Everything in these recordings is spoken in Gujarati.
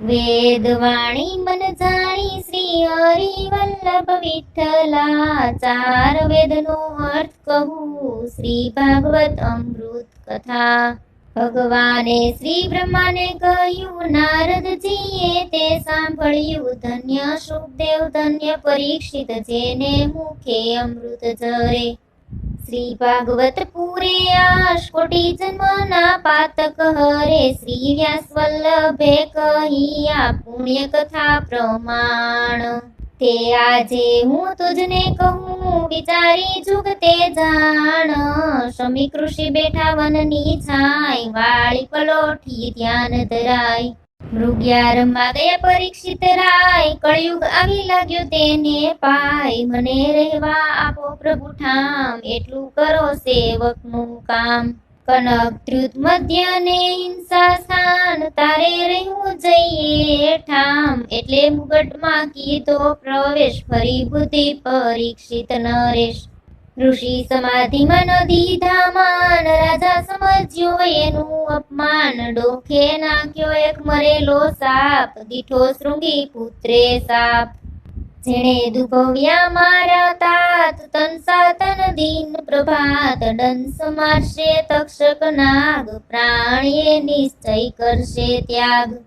વેદવાણી મન જાણી શ્રી હરિ વલ્લભ વિઠ્ઠલા, ચાર વેદનો અર્થ કહું શ્રી ભાગવત અમૃત કથા. ભગવાને શ્રી બ્રહ્માને કહ્યું, નારદજીએ તે સાંભળ્યું, ધન્ય શુકદેવ ધન્ય પરીક્ષિત, જેને મુખે અમૃત ઝરે. શ્રી ભાગવત પૂરે આશ કોટી જન્મના પાતક હરે, શ્રી વ્યાસ વલ્લભે કહી આ પુણ્ય કથા પ્રમાણ. તે આજે હું તુજને કહું, વિચારી જુગતે જાણ. શમી કૃષિ બેઠા વનની છાય, વાળી પલોઠી ધ્યાન ધરાય. મૃગ્યારંભમાં ગયા પરીક્ષિત રાય, કળયુગ આવી લાગ્યો તેને પાય. મને રહેવા આપો પ્રભુ ઠામ, એટલું કરો સેવકનું કામ. કનક ધ્રુત મધ્ય ને હિંસા સ્થાન, તારે રહેવું જઈએ ઠામ. એટલે મુગટમાં કીધો પ્રવેશ, ફરી બુદ્ધિ પરીક્ષિત નરેશ. ઋષિ સમાધિમાં ન દીધા માન, રાજા સમજ્યો એનું અપમાન. ડોખે નાખ્યો એક મરેલો સાપ, દીઠો શૃંગી પુત્રે સાપ. જેણે દુભવ્યા મારા તાત, તન સાતન દિન પ્રભાત. દંશ મારશે તક્ષક નાગ, પ્રાણીએ નિશ્ચય કરશે ત્યાગ.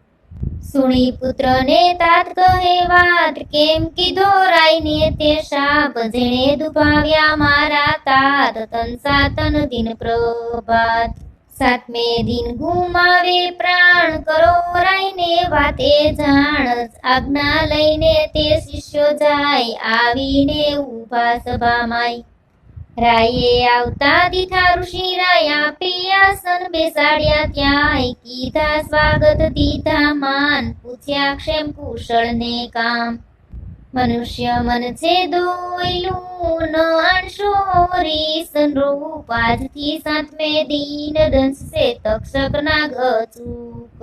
સુણી પુત્રને તાત કહે વાત, કેમ કીધો રાયને તે શાપ. જેણે દુભાવ્યા મારા તાત, તન સાતન દિન પ્રભાત. સાતમે દિન ગુમાવે પ્રાણ, કરો રાયને વાતે જાણ. આજ્ઞા લઈને તે શિષ્યો જાય, આવીને ઊભા સભામાંય. રાયે આવતા દીઠા ઋષિ રાય, આપી આસન બેસાડ્યા ત્યાંય. કીધા સ્વાગત દીધા માન, પૂછ્યા ક્ષેમ કુશળ ને કામ. મનુષ્ય મન છે દોયલું, ન આણશો રીસન રૂપ. આજથી સાતમે દિન દંશશે તક્ષક નાગ અચૂક.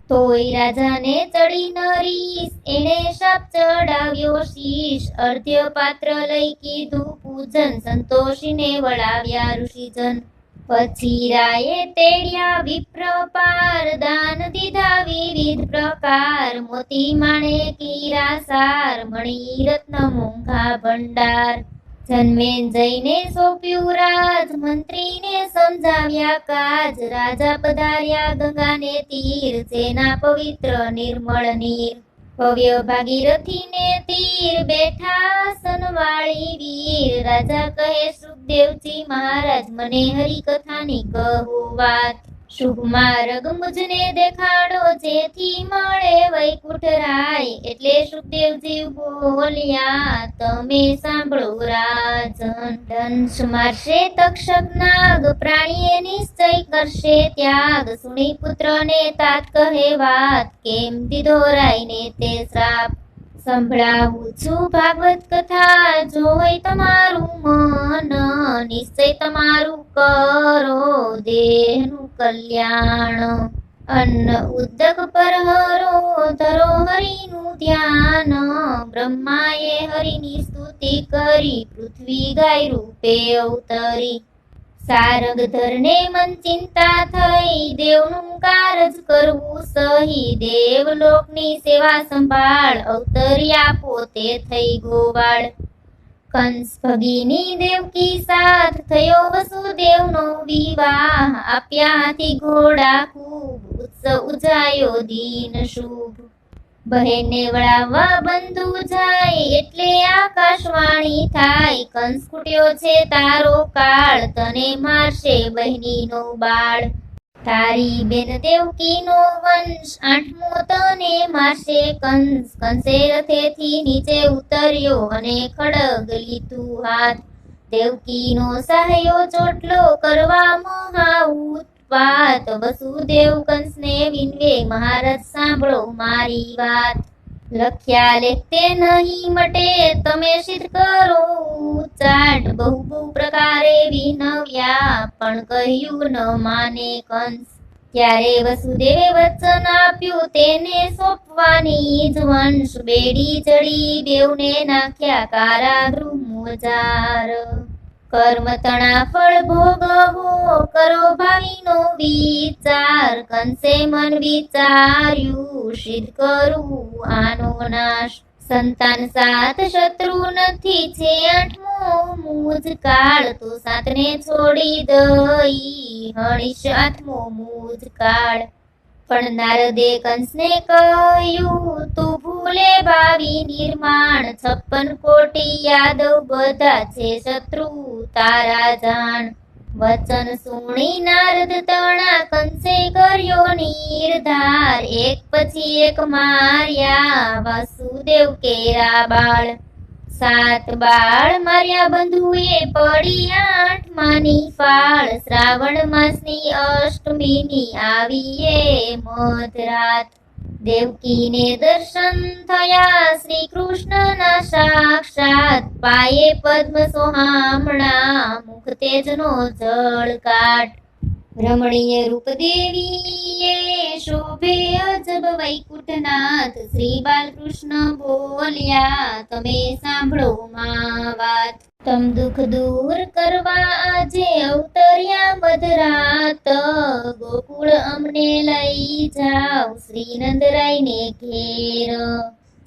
તોય રાજાને ચડી ન રીસ, એણે શાપ ચડાવ્યો શીશ. અર્ધ્ય પાત્ર લઈ કીધું પૂજન, સંતોષીને વળાવ્યા ઋષિજન. પછી રાયે તેડ્યા વિપ્ર પાર, દાન દીધા વિવિધ પ્રકાર. મોતી માણેકીરા સાર, મણિ રત્ન મોંઘા ભંડાર. જન્મેજયને સોંપ્યું રાજ, મંત્રીને સમજાવ્યા કાજ. રાજા પધાર્યા ગંગાને તીર, જેના પવિત્ર નિર્મળ નીર. ભવ્ય ભાગીરથીને તીર, બેઠા સનવાળી વીર. રાજા કહે સુખદેવજી મહારાજ, મને હરિકથાની કહો વાત. શુભ માર્ગ મુજને દેખાડો, જેથી મળે વૈકુંઠ રાય. એટલે સુખદેવજી બોલ્યા, તમે સાંભળો રાજન. દંશ મારશે તક્ષક નાગ, પ્રાણીએ નિશ્ચય કરશે ત્યાગ. સુણી પુત્રને તાત કહે વાત, કેમ દીધો રાયને તે શ્રાપ. સંભળાવું છું ભાગવત કથા, જો હોય તમારું મન. નિશ્ચય તમારું કરો, દેહનું કલ્યાણ. અન્ન ઉદક પર હરો, ધરો હરિનું ધ્યાન. બ્રહ્માએ હરિની સ્તુતિ કરી, પૃથ્વી ગાય રૂપે અવતરી. સારંગધરને મન ચિંતા થઈ, દેવનું કારજ કરવું સહી. દેવલોકની સેવા સંભાળ, અવતર્યા પોતે થઈ ગોવાળ. કંસ ભગીની દેવકી સાથ, થયો વસુદેવનો વિવાહ. આપ્યા હાથી ઘોડા ખૂબ, ઉત્સવ ઉજાયો દિન શુભ. બહેને વળાવવા બંધુ જાય, એટલે આકાશવાણી થાય. કંસ ખૂટ્યો છે તારો કાળ, તને મારશે બહેનીનો બાળ. તારી બેન દેવકીનો વંશ, આઠમો તને મારશે કંસ. કંસે રથેથી નીચે ઉતર્યો, અને ખડગ લીધું હાથ. દેવકીનો સહાયો ચોટલો, કરવા મહાઉત્પાત. વસુદેવ કંસને વિનવે, મહારાજ સાંભળો મારી વાત. લખ્યા લેખતે નહીં મટે, તમે સિદ્ધ કરો ચાટ. બહુ બહુ પ્રકારે વિનવ્યા, પણ કહ્યું ન માને કંસ. ત્યારે વસુદેવે વચન આપ્યું, તેને સોંપવાની જ વંશ. બેડી ચડી બેઉને નાખ્યા કારાગૃહ મોજાર. કર્મ તણા ફળ ભોગવો કરો ભાવીનો વિચાર, કંસે મન વિચાર્યું સિદ્ધ કરું આનો નાશ. સંતાન સાત શત્રુ નથી છે આઠમો મૂજ કાળ, તો સાતને છોડી દઈ હણીશ આઠમો મૂજ કાળ. પણ નારદે કંસને કહ્યું તું ભૂલે ભાવિ નિર્માણ, 56 કોટી યાદવ બધા છે શત્રુ તારા જાણ. વચન સુણી નારદ તણા કંસે કર્યો નિર્ધાર, એક પછી એક માર્યા વાસુદેવ કેરા બાળ. 7 બાળ માર્યા બંધુએ પડી આઠમાની ફાળ, શ્રાવણ માસની અષ્ટમીની આવીએ મધરાત. દેવકીને દર્શન થયા શ્રી કૃષ્ણના સાક્ષાત, પાયે પદ્મ સોહામણા મુખ તેજનો જળકાટ. રમણીય રૂપ દેવીએ શોભે અજબ વૈકુંઠનાથ, શ્રી બાલકૃષ્ણ બોલ્યા તમે સાંભળો માં વાત. તમ દુઃખ દૂર કરવા આજે અવતર્યા મધરાત, ગોકુળ અમને લઈ જાઓ શ્રી નંદરાયને ઘેર.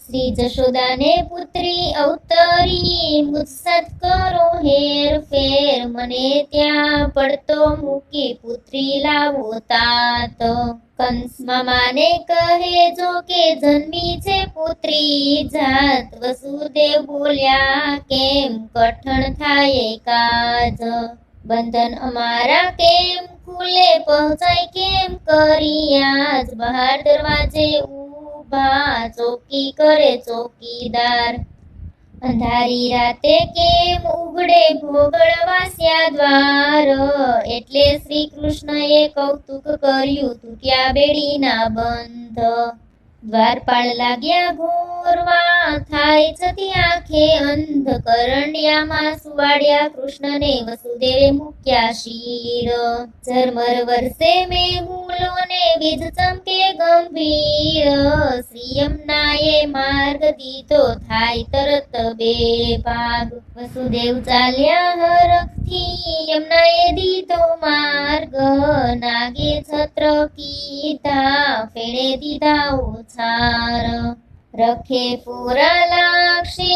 શ્રી જશોદાને પુત્રી અવતરી મુત્સદ કરો હેર ફેર, મને ત્યાં પડતો મૂકી પુત્રી લાવો તાત. કંસ મામાને કહે જો કે જન્મી છે પુત્રી જાત, વસુદેવ બોલ્યા કેમ કઠણ થાય કાજ. બંધન અમારા કેમ ખુલે પહોંચાય કેમ કરી આજ, બહાર દરવાજે ઊભા ચોકી કરે ચોકીદાર. અંધારી રાતે કેમ ઉઘડે ભોગળવાસ્યા દ્વાર, એટલે શ્રી કૃષ્ણએ કૌતુક કર્યું તૂટ્યા બેડીના બંધ. દ્વારપાળ લાગ્યા ઘોરવા થાય છતી આંખે અંધ, કરંડિયામાં સુવાડ્યા કૃષ્ણને વસુદેવે મૂક્યા શીર. ઝરમર વરસે મેહુલોને વીજ ચમકે ગંભીર, શ્રી યમુનાએ માર્ગ દીધો થાય તરત બે ભાગ. વસુદેવ ચાલ્યા હરખથી યમુનાએ દીધો માર્ગ, નાગે છત્ર કીધા ફેણે દીધા ઉછાર. રખે પૂરા લાગશે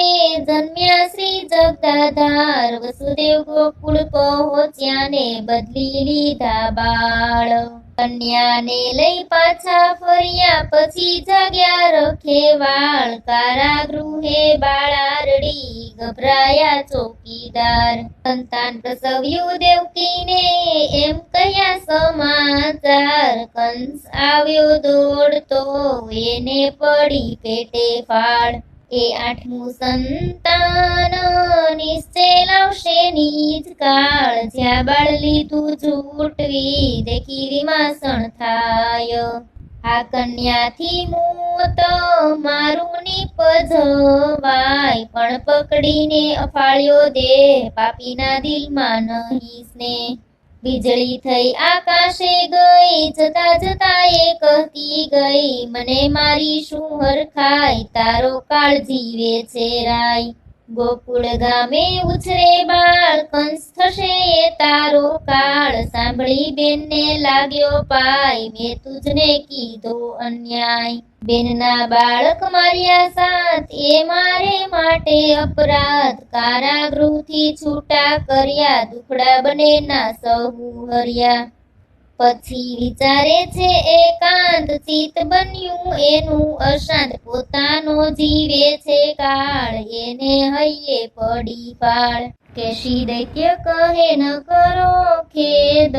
જન્મ્યા શ્રી જગદાધાર, વસુદેવ ગોકુળ પહોંચ્યા ને બદલી લીધા બાળ. કન્યાને લઈ પાછા ફર્યા પછી જાગ્યા રખે વાળ, કારાગૃહે બાળારડી ગભરાયા ચોકીદાર. સંતાન પ્રસવ્યું દેવકીને એમ કહ્યા સમાચાર, કંસ આવ્યો દોડતો એને પડી પેટે ફાળ. એ 8મું સંતાન નિશ્ચય લાવશે નીજ કાળ, જ્યાં બાળ લીધું ઝૂંટવી દેખી વિમાસણ થાય. આ કન્યાથી મોત મારું નિપજવાય, પણ પકડીને અફાળ્યો દેહ પાપીના દિલમાં નહીં સ્નેહ. વીજળી થઈ આકાશે ગઈ જતા જતા એ કહેતી ગઈ, મને મારી શું હરખાય તારો કાળ જીવે છે રાય. ગોકુળ ગામે ઉછરે બાળ કંસ થશે એ તારો કાળ, સાંભળી બેનને લાગ્યો પાય મેં તુજને કીધો અન્યાય. બેનના બાળક માર્યા સાથ એ મારે માટે અપરાધ, કારાગૃહથી છૂટા કર્યા દુખડા બંનેના સહુ હર્યા. પછી વિચારે છે એકાંત ચિત્ત બન્યું એનું અશાંત, પોતાનો જીવે છે કાળ એને હૈયે પડી ફાળ. કેશી દૈત્ય કહે ન કરો ખેદ,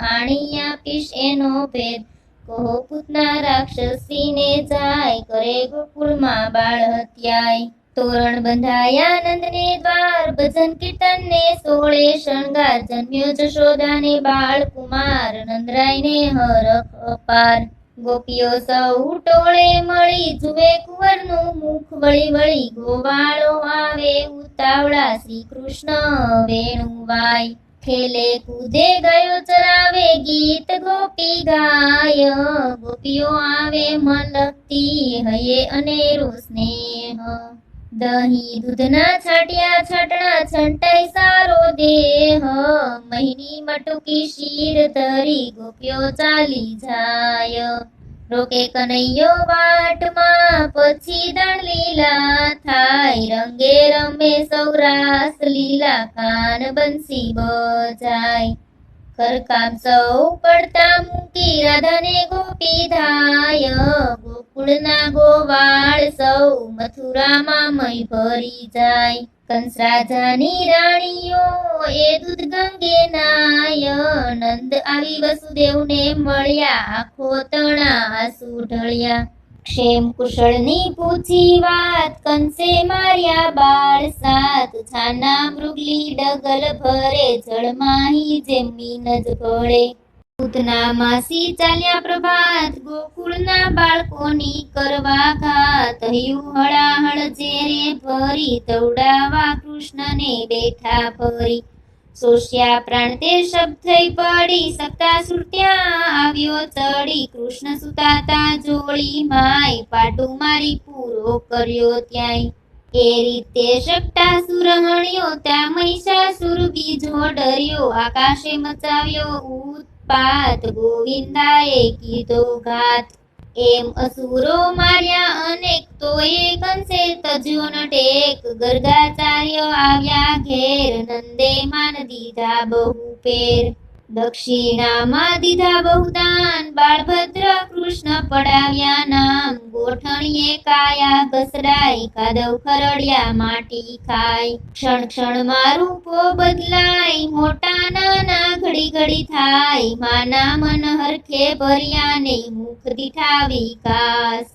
આણી આપીશ એનો ભેદ. કહો પૂતના રાક્ષસીને જાય કરે ગોકુળમાં બાળ હત્યાય. તોરણ બંધાયા નંદને દ્વાર, ભજન કીર્તન ને 16 શણગાર. જન્મ્યો જશોદાને બાળ કુમાર, નંદરાયને હરખ અપાર. ગોપીઓ સૌ ટોળે મળી જુએ કુંવરનું મુખ વળી વળી, ગોવાળો આવે ઉતાવળા શ્રી કૃષ્ણ વેણુવાય. ખેલે કૂદે ગાયો ચરાવે ગીત ગોપી ગાય, ગોપીઓ આવે મન લગતી હૈયે અનેરો સ્નેહ. દહીં દૂધના છાંટ્યા છાંટણા છંટાઈ સારો દેહ, મહિની મટુકી શીર ધરી ગોપ્યો ચાલી જાય. રોકે કનૈયો વાટમાં પછી દાણ લીલા થાય, રંગે રમે સૌરાસ લીલા કાન બંસી બજાય. ઘરકામ સૌ પડતા મૂકી રાધાને ગોપી ધાય, ગોકુળના ગોવાળ સૌ મથુરામાં મય ભરી જાય. કંસ રાજાની રાણીઓ એ દૂધ ગંગે નાય, નંદ આવી વસુદેવને મળ્યા આંખો તણા આંસુ ઢળ્યા. ક્ષેમ કુશળની પૂછી વાત કંસે માર્યા બાળ સાત, છાના મૃગલી ડગલ ભરે જળમાહી જેમ મીન જ ભળે. પૂતના માસી ચાલ્યા પ્રભાત ગોકુળના બાળકોની કરવા ઘાત, હૈયું હળાહળ ઝેરે ભરી તવડાવા કૃષ્ણને બેઠા ફરી. સોષ્યા પ્રાણ તે શબ્દ થઈ પડી સપ્તાસુર ત્યાં આવ્યો ચડી, કૃષ્ણ સુતાતા જોડી માય પાટું મારી પૂરો કર્યો ત્યાંય. એ રીતે શક્તાસુર હણ્યો ત્યાં મહિષાસુર બીજો ડર્યો, આકાશે મચાવ્યો ઉત્પાત ગોવિંદાએ કીધો ઘાત. એમ અસુરો માર્યા અનેક તો એ કંસે તજ્યો ન ટેક, ગર્ગાચાર્ય આવ્યા ઘેર નંદે માન દીધા બહુ પેર. દક્ષિણામાં દીધા બહુ દાન બાળભદ્ર કૃષ્ણ પડાવ્યા નામ, ગોઠણીએ કાયા ઘસડાઈ કાદવ ખરડ્યા માટી ખાય. ક્ષણ ક્ષણમાં રૂપો બદલાય મોટા નાના ઘડી ઘડી થાય, માના મન હરખે ભર્યા ને મુખ દીઠા વિકાસ.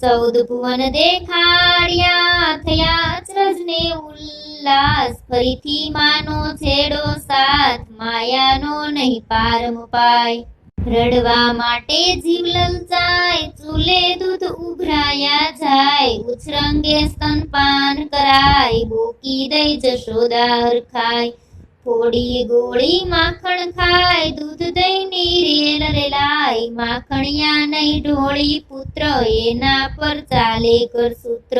14 ભુવન દેખાડ્યા થયા અચરજને ઉલ્લાસ, ફરીથી માનો છેડો સાથ માયાનો નહીં પારમ પાય. રડવા માટે જીવ લલચાય ચૂલે દૂધ ઉભરાયા જાય, ઉછરંગે સ્તનપાન કરાય બોકી દઈ જશોદા હરખાય. થોડી ગોળી માખણ ખાય દૂધ દહીંની રેલ રેલાય, માખણિયા નહીં ઢોળી પુત્ર એના પર ચાલે કરસૂત્ર.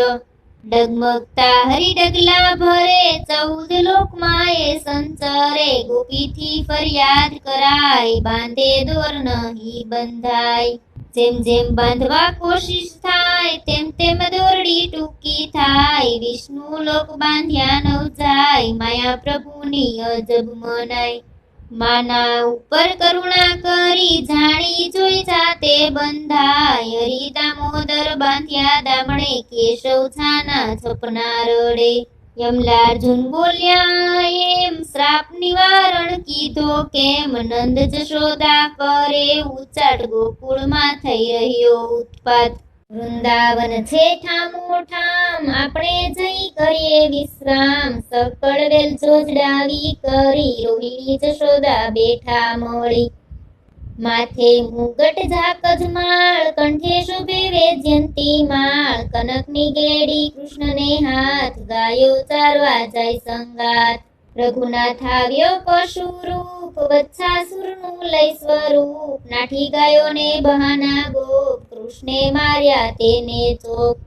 ડગમગતા હરી ડગલા ભરે 14 લોકમાં એ સંચરે, ગોપીથી ફરિયાદ કરાય બાંધે દોર નહીં બંધાય. જેમ જેમ બાંધવા કોશિશ થાય તેમ તેમ દોરડી ટૂંકી થાય, વિષ્ણુ લોક બાંધ્યા નવ જાય માયા પ્રભુની અજબ મનાય. માના ઉપર કરુણા કરી જાણી જોઈ જાતે બંધાય, હરિ દામોદર બાંધ્યા દામણે કેશવ છાના છપના રડે. યમલાર્જુન બોલ્યા એમ શ્રાપ નિવારણ કીધો કેમ, નંદ જશોદા કરે ઉચાટ ગોકુળમાં થઈ રહ્યો ઉત્પાત. વૃંદાવન છે ઠામો ઠામ આપણે જઈ કરીએ વિશ્રામ, સકળ વેલ જોજડાવી કરી રોહિણી જશોદા બેઠા મળી. માથે મુગટ ઝાકજ માળ કંઠે શોભે વૈજયંતી માળ, કનકની ગેડી કૃષ્ણને હાથ ગાયો ચારવા જાય સંગાત. રઘુનાથ આવ્યો પશુ રૂપ વત્સાસુરનું લઈ સ્વરૂપ, નાઠી ગાયોને બહાના ગોપ કૃષ્ણે માર્યા તેને ચોક.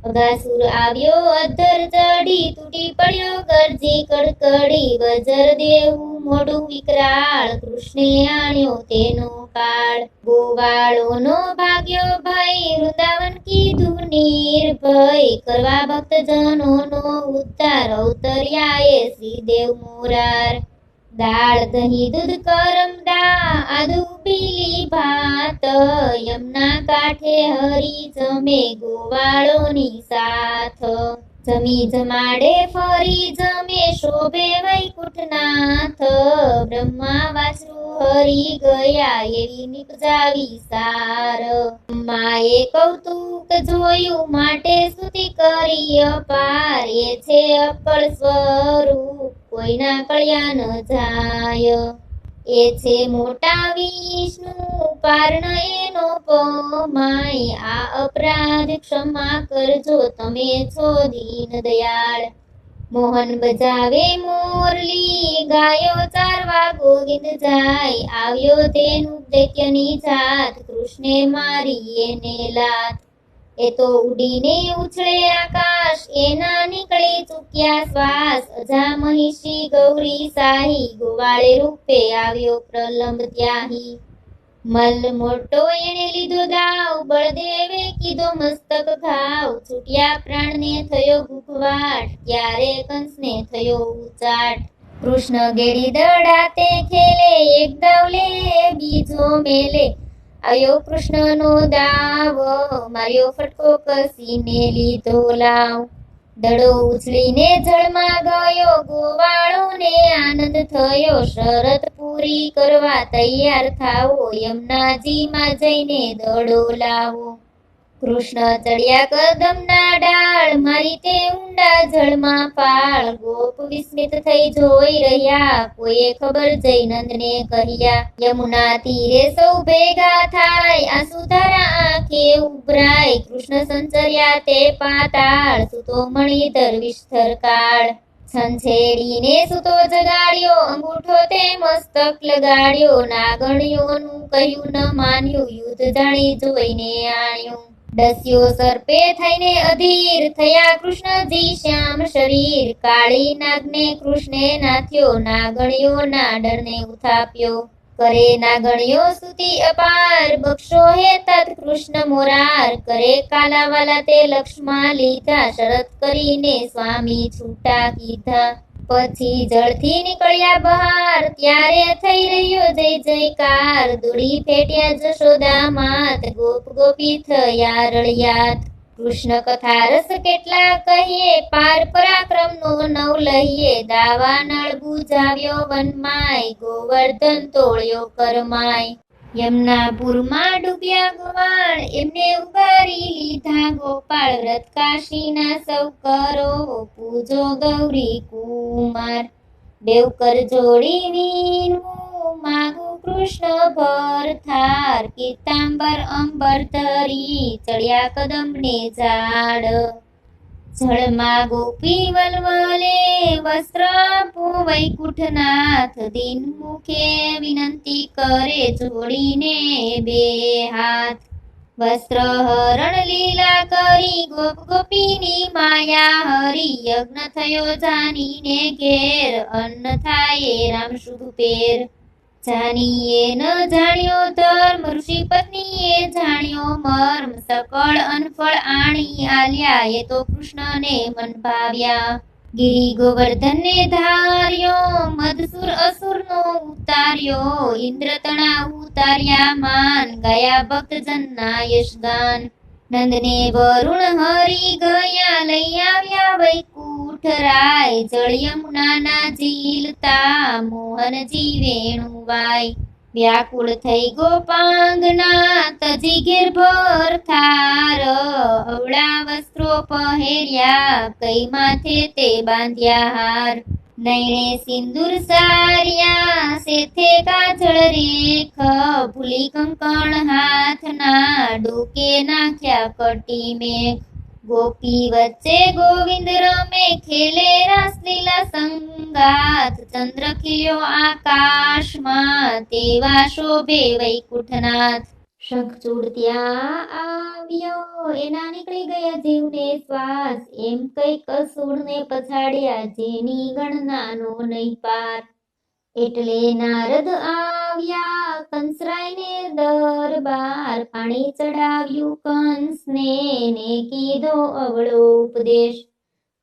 અગાસુર આવ્યો અધર ચડી તૂટી પડ્યો ગરજી કડકડી, વજર દેવું મોઢું વિકરાળ કૃષ્ણે આણ્યો તેનો કાળ. ગોવાળોનો ભાગ્યો ભય વૃંદાવન કીધું નિર્ભય, કરવા ભક્તજનોનો ઉદ્ધાર અવતર્યા એ શ્રીદેવ મોરાર. દાળ દહીં દૂધ કરમદા આદુ પીલી ભાત, યમના કાંઠે હરી જમે ગોવાળોની સાથ. જમી જમાડે ફરી જમે શોભે વૈકુંઠનાથ, બ્રહ્મા વાસુ હરી ગયા એવી નિપજાવી સાર. માએ કૌતુક જોયું માટે સ્તુતિ કરી અપાર, એ છે અકળ સ્વરૂપ કોઈના કળ્યા ન જાય. એ છે મોટા વિષ્ણુ પાર્ણ એનો પમાય, આ અપરાધ ક્ષમા કરજો તમે છો દીન દયાળ. મોહન બજાવે મોરલી ગાયો ચારવા ગોવિંદ જાય, આવ્યો તેનું દૈત્યની જાત કૃષ્ણે મારી એને લાત. એ તો ઉડીને ઉછળે આકાશ, એના નીકળે ચૂક્યા શ્વાસ. અજા મહિષી ગૌરી સાહી, ગોવાળે રૂપે આવ્યો પ્રલંબ ત્યાહી. મલ્લ મોટો એણે લીધો દાવ, બળદેવે કીધો મસ્તક ઘાવ. છૂટ્યા પ્રાણને થયો ઘૂઘવાટ, ત્યારે કંસને થયો ઉચાટ. કૃષ્ણ ગેડી દડાતે ખેલે, એક દાવ લે બીજો મેલે. આવ્યો કૃષ્ણનો દાવ, માર્યો ફટકો કસીને લીધો લાવ. દડો ઉછળીને જળમાં ગયો, ગોવાળોને આનંદ થયો. શરત પૂરી કરવા તૈયાર થાવો, યમુનાજીમાં જઈને દડો લાવો. કૃષ્ણ ચડ્યા કદમના ડાળ, મારી તે ઊંડા જળમાં પાળ. ગોપ વિસ્મિત થઈ જોઈ રહ્યા, કોઈએ ખબર જઈ નંદને કહ્યા. યમુના તીરે સૌ ભેગા થાય, આંસુધારા આંખે ઉભરાય. કૃષ્ણ સંચર્યા તે પાતાળ, સૂતો મણિધર વિસ્તર કાળ. છંછેડીને સૂતો જગાડ્યો, અંગૂઠો તે મસ્તક લગાડ્યો. નાગણીઓનું કહ્યું ન માન્યું, યુદ્ધ જાણી જોઈને આણ્યું. ડસ્યો સર્પે થઈને અધીર, થયા કૃષ્ણજી શ્યામ શરીર. કાળી નાગને કૃષ્ણે નાથ્યો, નાગણીઓના ડરને ઉથાપ્યો. કરે નાગણીઓ સ્તુતિ અપાર, બક્ષો હે તત કૃષ્ણ મોરાર. કરે કાલાવાલા તે લક્ષ્મા લીધા, શરત કરીને સ્વામી છૂટા કીધા. પછી જળથી નીકળ્યા બહાર, ત્યારે થઈ રહ્યો જય જયકાર. દોડી ફેટ્યા જશોદા માત, ગોપ ગોપી થયા રળિયાત. કૃષ્ણ કથા રસ કેટલા કહીએ, પાર પરાક્રમનો નવ લહીએ. દાવા નળ બુજાવ્યો વનમાય, ગોવર્ધન તોળ્યો કરમાય. યમુનાપુરમાં ડૂબ્યા ગોવાળ, એમને ઉગારી લીધા ગોપાળ. વ્રત કાશીના સૌ કરો, પૂજો ગૌરી કુમાર. બેવ કર જોડી વીણવું, માગું કૃષ્ણ ભર થાર. પીતાંબર અંબર ધરી, ચડ્યા કદમને ઝાડ. જળમાં ગોપી વલવલે, વસ્ત્ર આપો વૈકુંઠનાથ. દીન મુખે વિનંતી કરે, જોડીને બે હાથ. વસ્ત્ર હરણ લીલા કરી, ગોપ ગોપીની માયા હરી. યજ્ઞ થયો જાનીને ઘેર, અન્ન થાય રામ શુભ પેર. જાનીએ ન જાણ્યો ધર્મ, ઋષિ પત્નીએ જાણ્યો મર્મ. સકળ અનફળ આણી આલ્યા, એ તો કૃષ્ણને મન ભાવ્યા. ગિરી ગોવર્ધનને ધાર્યો, મદસુર અસુરનો ઉતાર્યો. ઇન્દ્ર તણા ઉતાર્યા માન, ગયા ભક્તજનના યશગાન. નંદને વરુણ હરી ગયા, લઈ આવ્યા વૈકુંઠ રાય. જળ યમુનાના ઝીલતા, મોહનજી વેણુવાય. વ્યાકુળ થઈ ગોપાંગના, તજી ઘેર ભર થાર. અવળા વસ્ત્રો પહેર્યા, કઈ માથે તે બાંધ્યા હાર. નયણે સિંદૂર સાર્યા, સેથે કાજળ રેખ. ભૂલી કંકણ હાથના, ડોકે નાખ્યા કટી મેઘ. ગોપી વચ્ચે ગોવિંદ રમે, ખેલે રાસલીલા સંગાત. ચંદ્ર ખીલ્યો આકાશમાં, તેવા શોભે વૈકુંઠનાથ. શંખચૂડ ત્યાં આવ્યો, એના નીકળી ગયા જીવને શ્વાસ. એમ કઈક અસુરને પછાડ્યા, જેની ગણનાનો નહીં પાર. એટલે નારદ આવ્યા, કંસરાયને દરબાર. પાણી ચડાવ્યું કંસને, ને કીધો અવળો ઉપદેશ.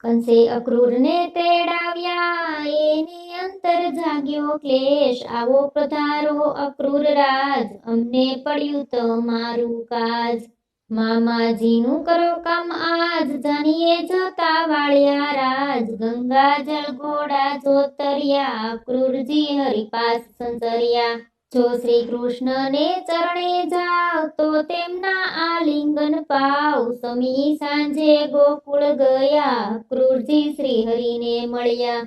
કંસે અક્રૂરને તેડાવ્યા, એને અંતર જાગ્યો ક્લેશ. આવો પધારો અક્રૂર રાજ, અમને પડ્યું તમારું કાજ. મામાજીનું કરો કામ આજ, જાણીએ જતા વાળ્યા રાજ. ગંગા જળ ઘોડા જોતર્યા, અક્રૂરજી હરિપાસ સંચર્યા. જો શ્રી કૃષ્ણને ચરણે જાવ, તો તેમના આલિંગન પાવ. સમી સાંજે ગોકુળ ગયા, અક્રૂરજી શ્રી હરિને મળ્યા.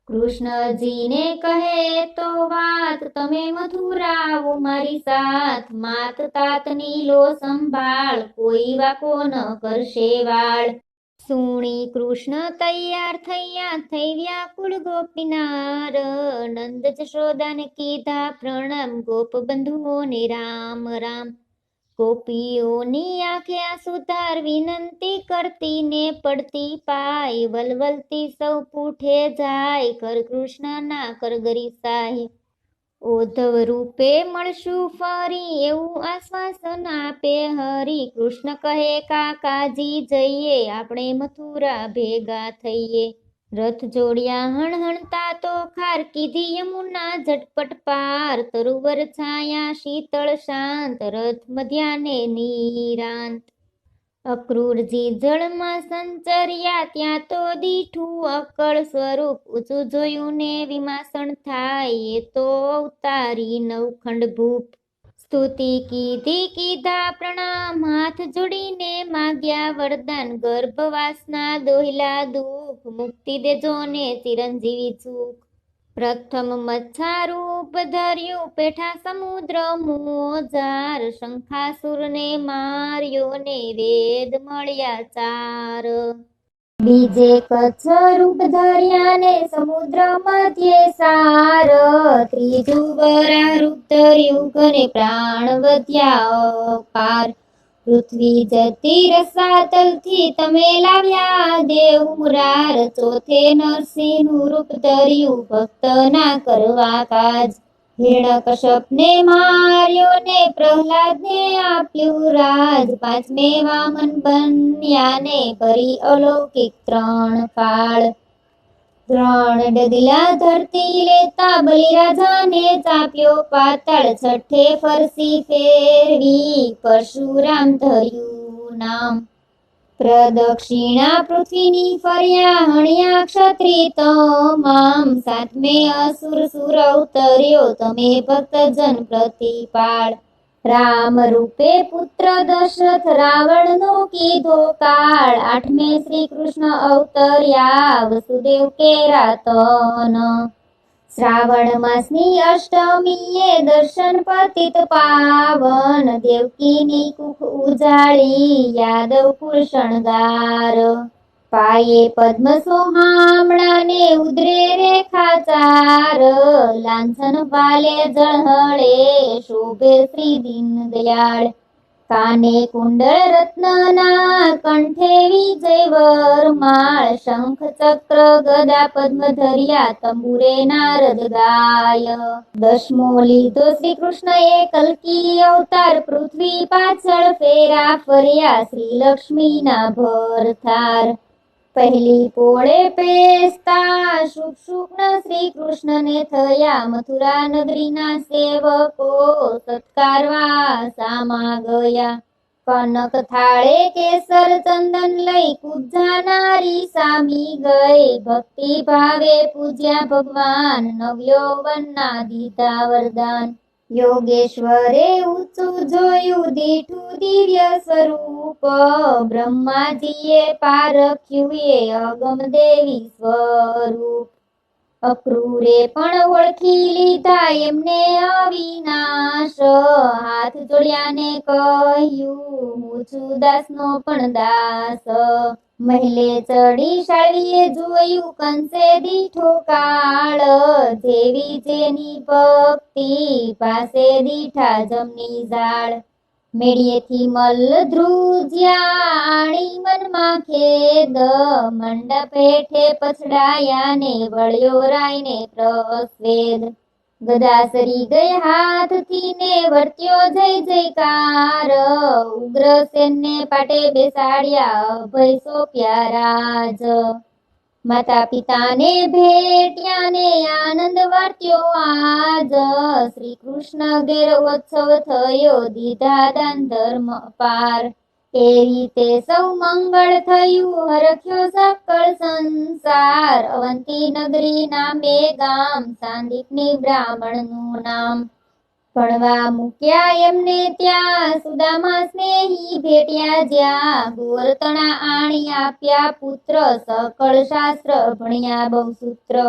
કૃષ્ણજીને કહે તો વાત, તમે મથુરાઓ મારી સાથ. માત તાતની લો સંભાળ, કોઈ વાકો ન કરશે વાળ. સુણી કૃષ્ણ તૈયાર થયા, થઈ વ્યાકુળ ગોપીનાર. નંદ જશોદાને કીધા પ્રણામ, ગોપ બંધુઓને રામ રામ. ગોપીઓની આંખે આંસુધાર વિનંતી કરતી ને પડતી પાય વલવલતી સૌ પૂઠે જાય કર કૃષ્ણના કરગરી સાહે ઓધવ રૂપે મળશું ફરી એવું આશ્વાસન આપે હરી કૃષ્ણ કહે કાકાજી જઈએ આપણે મથુરા ભેગા થઈએ રથ જોડ્યા હણહણતા તો ખાર કીધી યમુના ઝટપટ પાર તરુવર છાયા શીતળ શાંત રથ મધ્યાને નિરાંત અક્રૂરજી જળમાં સંચર્યા ત્યાં તો દીઠું અકળ સ્વરૂપ ઊંચું જોયું ને વિમાસણ થાય એ તો અવતારી નવખંડ ભૂપ સ્તુતિ કીધા પ્રણામ હાથ જોડીને માગ્યા વરદાન ગર્ભવાસના દોહિલા દુઃખ મુક્તિ દેજો ને ચિરંજીવી સુખ પ્રથમ મચ્છારૂપ ધર્યું પેઠા સમુદ્ર મોજાર શંખાસુરને માર્યો ને વેદ મળ્યા ચાર બીજે કચ્છ રૂપ ધર્યા ને સમુદ્ર મધ્યે સાર ત્રીજું વરા રૂપ ધર્યું ઘરે પ્રાણ વધ્યા પાર પૃથ્વી જતી રસાતલથી તમે લાવ્યા દેવ મુરાર ચોથે નરસિંહનું રૂપ ધર્યું ભક્તના કરવા કાજ હિરણ્યકશ્યપને માર્યો ને પ્રહલાદને આપ્યું રાજ પાંચમે વામન બન્યા ને ભરી અલૌકિક ત્રણ કાળ ત્રણ ડગલા ધરતી લેતા બલિરાજાને ચાપ્યો પાતાળ છઠ્ઠે ફરસી ફેરવી પરશુરામ ધર્યું નામ પ્રદક્ષિણા પૃથ્વીની ફર્યા હણ્યા ક્ષત્રિય તમામ સાતમે અસુર સુર અવતર્યો તમે ભક્તજન પ્રતિપાળ રામ રૂપે પુત્ર દશરથ રાવણનો કીધો કાળ આઠમે શ્રી કૃષ્ણ અવતર્યા વસુદેવ કેરા તન શ્રાવણ માસની અષ્ટમીએ દર્શન પતિત પાવન દેવકીની કુખ ઉજાળી યાદવ કુળ શણગાર પાયે પદ્મ સોહામણા ને ઉદરે રેખા ચાર લાંછન વાલે જળહળે શોભે શ્રી દીન દયાળ કાને કુંડળ રત્નના કંઠે વિજય વરમાળ શંખ ચક્ર ગદા પદ્મ ધર્યા તંબુરે નારદ ગાય દશમો લીધો શ્રી કૃષ્ણએ કલ્કી અવતાર પૃથ્વી પાછળ ફેરા ફર્યા શ્રી લક્ષ્મીના ભરથાર પહેલી પોળે પેસતા શુક શુકન શ્રી કૃષ્ણને થયા મથુરા નગરીના સેવકો સત્કારવા સામા ગયા કનક થાળે કેસર ચંદન લઈ કુબ્જા નારી સામી ગઈ ભક્તિ ભાવે પૂજ્યા ભગવાન નવયૌવનના દીધા વરદાન યોગેશ્વરે ઊંચું જોયું દીઠું દિવ્ય સ્વરૂપ બ્રહ્માજીએ પારખ્યું એ અગમ દેવી સ્વરૂપ અક્રૂરે પણ ઓળખી લીધા એમને અવિનાશ હાથ જોડ્યા ને કહ્યું હું છું દાસનો પણ દાસ મहिले ચડી શાળીએ જોયું કંસે દીઠો કાળ જેવી જેની ભક્તિ પાસે દીઠા જમની ઝાડ મેળીએથી મલ્લ ધ્રુજ્યા આણી મનમાં ખેદ મંડપ હેઠે પછડાયા ને વળ્યો રાયને પ્રસ્વેદ ગદા સરી ગઈ હાથથી ને વર્ત્યો જય જયકાર ઉગ્રસેનને પાટે બેસાડ્યા અભય સોંપ્યા રાજ માતા પિતાને ભેટ્યા ને આનંદ વર્ત્યો આજ શ્રી કૃષ્ણ ઘેર ઉત્સવ થયો દીધા દાન ધર્મ પાર એ રીતે સૌ મંગળ થયું હરખ્યો સકળ સંસાર અવંતી નગરી નામે ગામ સાંદીપની બ્રાહ્મણનું નામ ભણવા મૂક્યા એમને ત્યાં સુદામા સ્નેહી ભેટ્યા જ્યાં ગોરતણા આણી આપ્યા પુત્ર સકળ શાસ્ત્ર ભણ્યા બહુ સૂત્ર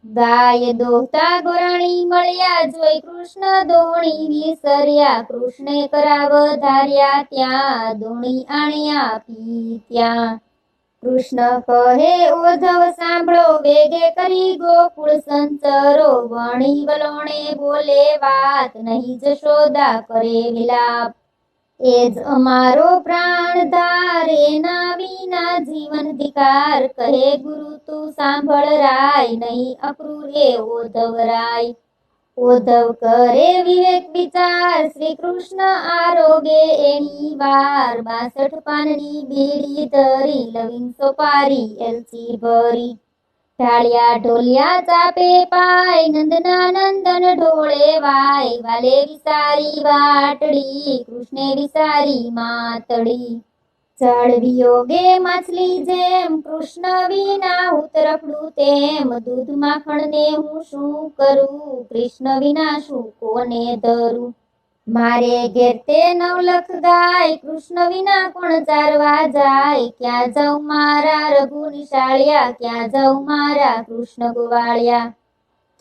ગાય દોહતા ગોરાણી મળ્યા જોઈ કૃષ્ણ દોણી વિસર્યા કૃષ્ણે કરાવ ધાર્યા ત્યાં દોણી આણી આપી ત્યાં કૃષ્ણ કહે ઓધવ સાંભળો વેગે કરી ગોકુળ સંચરો વણી વલોણે બોલે વાત નહીં જશોદા કરે વિલાપ એ જ અમારો પ્રાણધાર, એના વિના જીવન ધિકાર. કહે ગુરુ તું સાંભળ રાય, નહીં અક્રૂર એ ઓધવરાય. ઓધવ કરે વિવેક વિચાર, શ્રી કૃષ્ણ આરોગે એની વાર. 62 પાનની બીડી ધરી, લવિંગ સોપારી એલચી ભરી. ઢાળિયા ઢોલિયા ચાપે પાય, નંદના નંદન ઢોળે વાય. વાલે વિસારી વાટડી, કૃષ્ણે વિસારી માતડી. જળ વિયોગે માછલી જેમ, કૃષ્ણ વિના હું તરફડું તેમ. દૂધ માખણ ને હું શું કરું, કૃષ્ણ વિના શું કોને ધરું. મારે ઘેર તે 9 લાખ ગાય, કૃષ્ણ વિના કોણ ચારવા જાય. ક્યાં જાઉં મારા રઘુ નિશાળિયા, ક્યાં જાઉં મારા કૃષ્ણ ગોવાળિયા.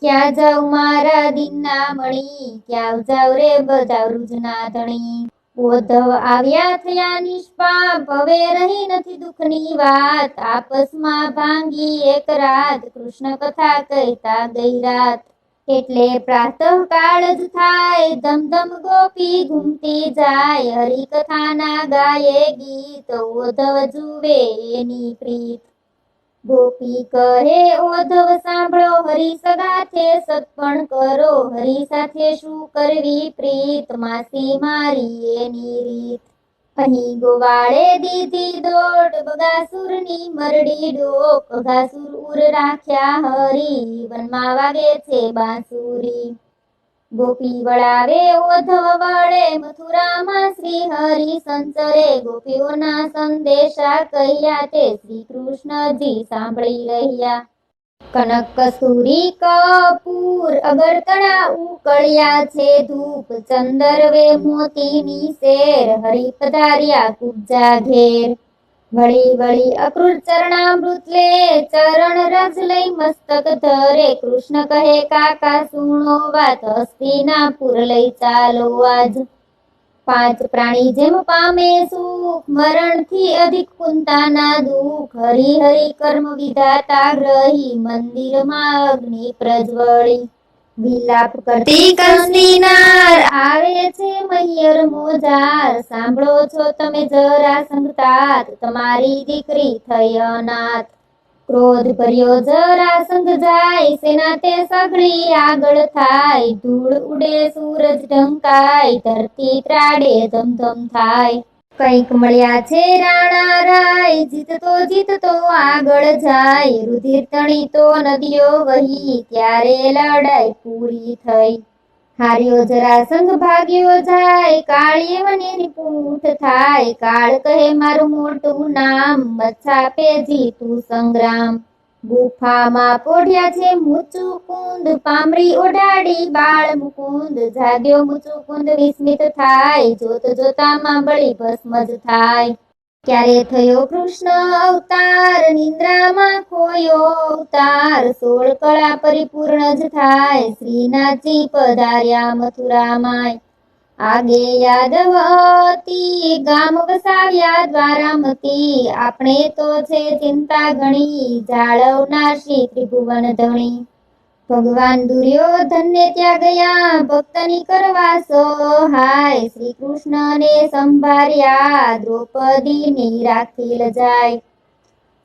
ક્યાં જાઉં મારા દીનના મણી, ક્યાં જાઉં રે બધા વૃજના ધણી. ઓધવ આવ્યા થયા નિષ્પાપ, હવે રહી નથી દુઃખની વાત. આપસમાં ભાંગી એક રાત, કૃષ્ણ કથા કહેતા ગઈ રાત. એટલે પ્રાતઃ કાળ જ થાય, ધમધમ ગોપી ઘૂમતી જાય. હરિકથાના ગાયે ગીત, ઓધવ જુએ એની પ્રીત. ગોપી કહે ઓધવ સાંભળો, હરિ સગાથે સત્પણ કરો. હરિ સાથે શું કરવી પ્રીત, માસી મારી એની રીત. અહીં ગોવાળે દીધી દોડ, બગાસુરની મરડી ડોક. બગાસુર ઉર રાખ્યા હરી, વનમાં વાગે છે બાંસુરી. ગોપી વળાવે ઓધવ વળે, મથુરામાં શ્રી હરિ સંચરે. ગોપીઓના સંદેશા કહ્યા, તે શ્રી કૃષ્ણજી સાંભળી રહ્યા. કનક કસ્તુરી કપૂર, અગરતણા ઉકળ્યા છે ધૂપ. ચંદરવે મોતીની શેર, હરિ પધાર્યા કુબજા ઘેર. વળી વળી અક્રૂર ચરણામૃત લે, ચરણ રજ લઈ મસ્તક ધરે. કૃષ્ણ કહે કાકા સુણો વાત, હસ્તિનાપુર લઈ ચાલો આજ. 5 પ્રાણી જેમ પામે સુખ, મરણથી અધિક કુંતાના દુઃખ. હરિ હરિ કર્મ વિધાતા ગ્રહી, મંદિરમાં અગ્નિ પ્રજ્વળી. વિલાપ કરતી કંસની નાર, આવે છે મૈયર મોજાર. સાંભળો છો તમે જરાસંઘ તાત, તમારી દીકરી થઈ અનાથ. ક્રોધ ભર્યો જરાસંઘ જાય, સેના તે સઘળી આગળ થાય. ધૂળ ઉડે સૂરજ ઢંકાય, ધરતી ત્રાડે ધમધમ થાય. કંઈક મળ્યા છે રાણા રાય, જીતતો આગળ જાય. રુધિર તણી તો નદીઓ વહી, ત્યારે લડાઈ પૂરી થઈ. હાર્યો જરાસંઘ ભાગ્યો જાય, કાળીએ મને નિપુઠ થાય. કાળ કહે મારું મોટું નામ, મચ્છાપે જીતું સંગ્રામ. ગુફામાં પોઢ્યા છે મુચુકુંદ, પામરી ઓઢાડી બાળ મુકુંદ. જાગ્યો મુચુકુંદ વિસ્મિત થાય, જોત જોતામાં બળી ભસ્મ જ થાય. ક્યારે થયો કૃષ્ણ અવતાર, નિંદ્રામાં ખોયો અવતાર. 16 કળા પરિપૂર્ણ જ થાય, શ્રીનાથજી પધાર્યા મથુરામાય. આગે યાદવ હતી, ગામ વસાવ્યા દ્વારામતી. આપણે તો છે ચિંતા ઘણી, જાળવનાર શ્રી ત્રિભુવન ધણી. ભગવાન દુર્યોધનને ત્યાં ગયા, ભક્તની કરવા સહાય. શ્રી કૃષ્ણને સંભાર્યા, દ્રૌપદીની રાખી લજાય.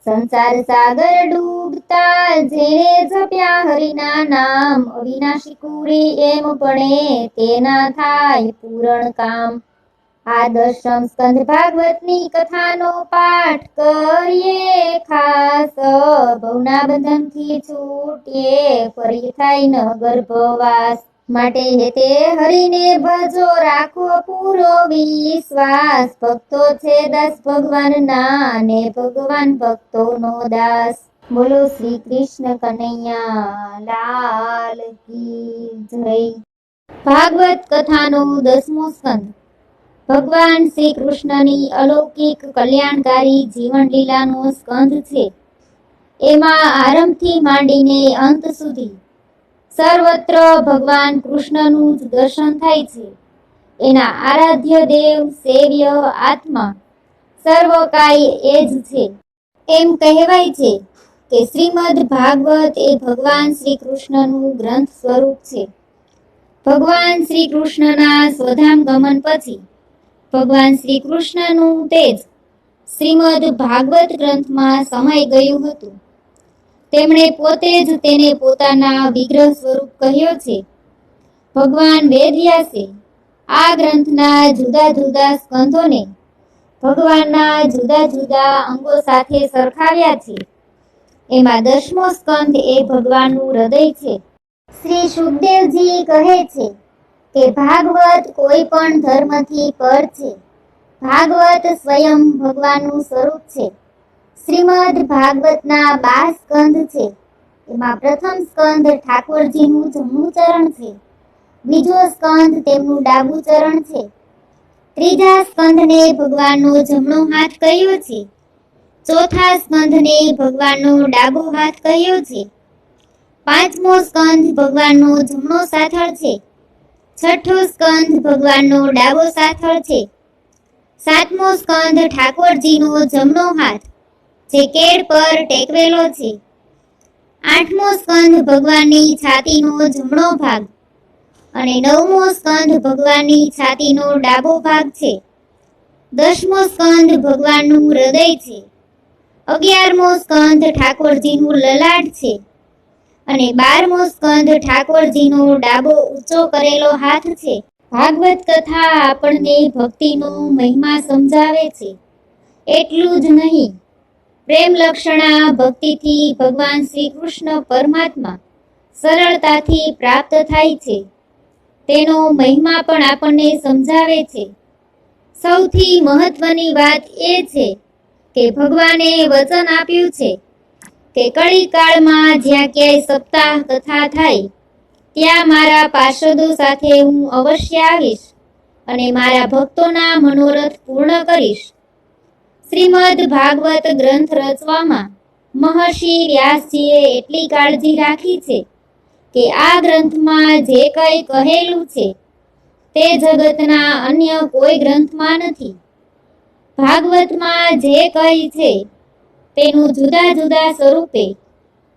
સંસાર સાગર ડૂબતા, જેણે જપ્યા હરિના નામ. અવિનાશી કુરી એમ ભણે, તેના થાય પૂરણ કામ. આ 10મ સ્કંદ ભાગવતની કથાનો પાઠ કરીએ ખાસ. ભવના બંધનથી છૂટીએ, ફરી થાય ન ગર્ભવાસ. માટે હેતે હરિને ભજો, રાખો પૂરો વિશ્વાસ. ભક્તો છે દાસ ભગવાનના, ને ભગવાન ભક્તોનો દાસ. બોલો શ્રી કૃષ્ણ કનૈયા લાલ કી જય. ભાગવત કથાનો 10મો સ્કંદ ભગવાન શ્રી કૃષ્ણની અલૌકિક કલ્યાણકારી જીવન લીલાનો સ્કંદ છે. એમાં આરંભથી માંડીને અંત સુધી સર્વત્ર ભગવાન કૃષ્ણનું જ દર્શન થાય છે. એના આરાધ્ય દેવ, સેવ્ય આત્મા સર્વકાય એ જ છે. એમ કહેવાય છે કે શ્રીમદ ભાગવત એ ભગવાન શ્રી કૃષ્ણનું ગ્રંથ સ્વરૂપ છે. ભગવાન શ્રી કૃષ્ણના સ્વધામ ગમન પછી ભગવાન શ્રી કૃષ્ણનું તેજ શ્રીમદ ભાગવત ગ્રંથમાં સમાઈ ગયું હતું. તેમણે પોતે જ તેને પોતાના વિગ્રહ સ્વરૂપ કહ્યો છે. ભગવાન વેદવ્યાસે આ ગ્રંથના જુદા જુદા સ્કંધોને ભગવાનના જુદા જુદા અંગો સાથે સરખાવ્યા છે. એમાં 10મો સ્કંધ એ ભગવાનનું હૃદય છે. શ્રી સુખદેવજી કહે છે કે ભાગવત કોઈ પણ ધર્મથી પર છે. ભાગવત સ્વયં ભગવાનનું સ્વરૂપ છે. શ્રીમદ ભાગવતના 12 સ્કંધ છે. એમાં પ્રથમ સ્કંધ ઠાકોરજીનું જમણું ચરણ છે. બીજો સ્કંધ તેમનું ડાબું ચરણ છે. ત્રીજા સ્કંધને ભગવાનનો જમણો હાથ કહ્યો છે. ચોથા સ્કંધને ભગવાનનો ડાબો હાથ કહ્યો છે. 5મો સ્કંધ ભગવાનનો જમણો સાથળ છે. 6ઠ્ઠો સ્કંધ ભગવાનનો ડાબો સાથળ છે. 7મો સ્કંધ ઠાકોરજીનો જમણો હાથ જે કેળ પર ટેકવેલો છે. 8મો સ્કંધ ભગવાનની છાતીનો જમણો ભાગ અને 9મો સ્કંધ ભગવાનની છાતીનો ડાબો ભાગ છે. 10મો સ્કંધ ભગવાનનું હૃદય છે. 11મો સ્કંધ ઠાકોરજીનું લલાટ છે અને 12મો સ્કંધ ઠાકોરજીનો ડાબો ઊંચો કરેલો હાથ છે. ભાગવત કથા આપણને ભક્તિનો મહિમા સમજાવે છે. એટલું જ નહીં, પ્રેમ લક્ષણા ભક્તિથી ભગવાન શ્રી કૃષ્ણ પરમાત્મા સરળતાથી પ્રાપ્ત થાય છે. તેનો મહિમા પણ આપણને સમજાવે છે. સૌથી મહત્વની વાત એ છે કે ભગવાને વચન આપ્યું છે કે કળી કાળમાં જ્યાં ક્યાંય સપ્તાહ કથા થાય ત્યાં મારા પાર્ષદો સાથે હું અવશ્ય આવીશ અને મારા ભક્તોના મનોરથ પૂર્ણ કરીશ. શ્રીમદ ભાગવત ગ્રંથ રચવામાં મહર્ષિ વ્યાસજીએ એટલી કાળજી રાખી છે કે આ ગ્રંથમાં જે કંઈ કહેલું છે તે જગતના અન્ય કોઈ ગ્રંથમાં નથી. ભાગવતમાં જે કંઈ છે તેનું જુદા જુદા સ્વરૂપે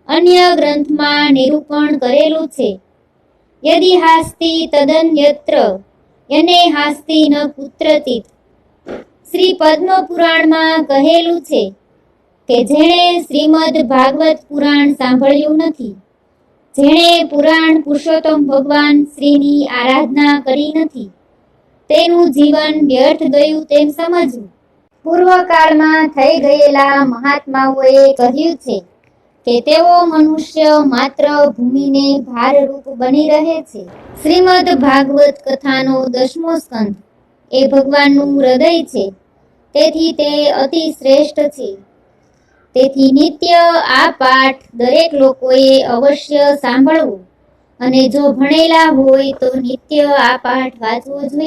અન્ય ગ્રંથમાં નિરૂપણ કરેલું છે. યદિ હાસ્તિ તદન્યત્ર યને હાસ્તિ ન કુત્રચિત. શ્રી પદ્મ પુરાણમાં કહેલું છે કે જેણે શ્રીમદ ભાગવત પુરાણ સાંભળ્યું નથી, જેણે પુરાણ પુરુષોત્તમ ભગવાન શ્રીની આરાધના કરી નથી, તેનું જીવન વ્યર્થ ગયું તેમ સમજવું. પૂર્વકાળમાં થઈ ગયેલા મહાત્માઓએ કહ્યું છે કે તેઓ મનુષ્ય માત્ર ભૂમિને ભારરૂપ બની રહે છે. શ્રીમદ ભાગવત કથાનો 10મો સ્કંધ એ ભગવાનનું હૃદય છે. તેથી તે અતિ શ્રેષ્ઠ છે. તેથી નિત્ય આ પાઠ દરેક લોકોએ અવશ્ય સાંભળવો અને જો ભણેલા હોય તો નિત્ય આ પાઠ વાંચવો જોઈએ.